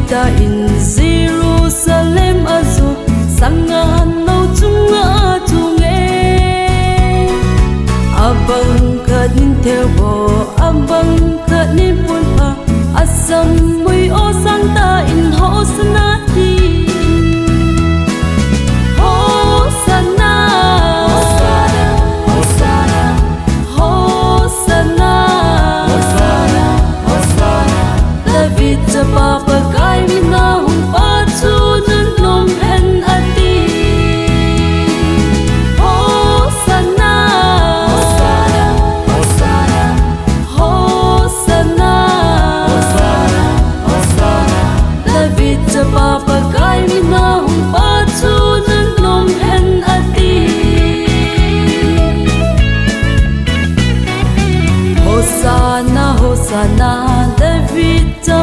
ta in Jerusalem azu sangan no chunga chunge abang khat nin theo bo abang khat nin pun pa asam mui o sang ta in hosna ti hosana hosana hosana hosana hosana David cha papa kai mi na hum pa chu nun nom hen ati hosana hosana hosana hosana hosana hosana David cha papa kai mi na hum pa chu nun nom hen ati Hosana Hosana David cha